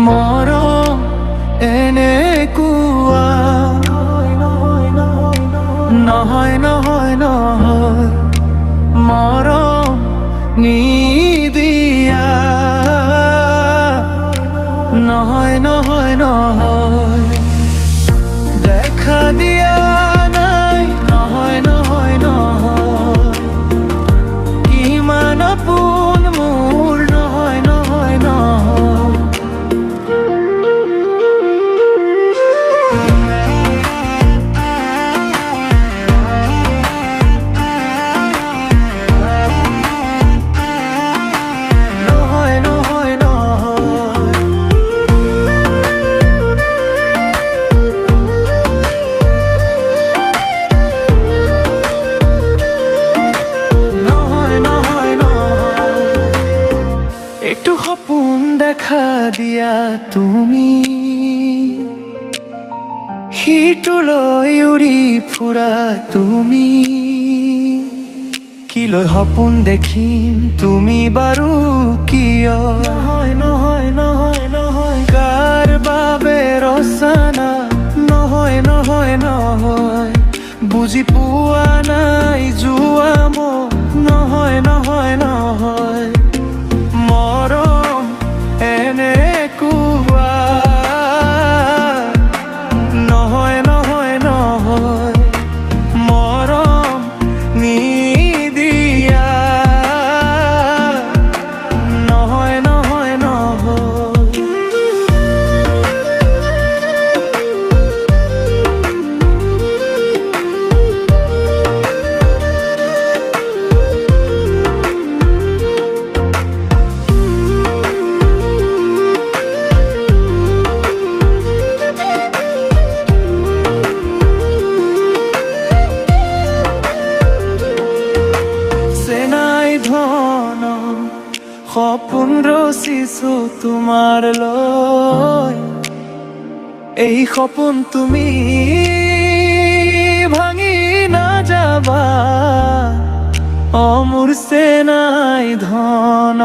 মৰম এনেকুৱা নহয় নহয় নহয়, মৰম নিদিয়া নহয় নহয় নহয়, দেখা দিয়া নাই নহয় নহয় নহয়, কিমান আপোন মোৰ নহয় নহয় নহয়। একটু সপোন দেখা দিয়া তুমি, সিটোলৈ উৰি ফুৰা তুমি, কি লৈ সপোন দেখিম তুমি বাৰু কিয় নহয় নহয় নহয় নহয়, কাৰ বাবে ৰচনা নহয় নহয় নহয়, বুজি পোৱা নাই যোৱা মোক নহয় নহয় নহয়, মৰম এনেকুৱা নহয় নহয় নহয়, মৰম নিদিয়া নহয় নহয় নহয়। সপোন ৰচিছো তোমাৰ লৈ, এই সপোন তুমি ভাঙি নাযাবা, অ মোৰ চেনাই ধন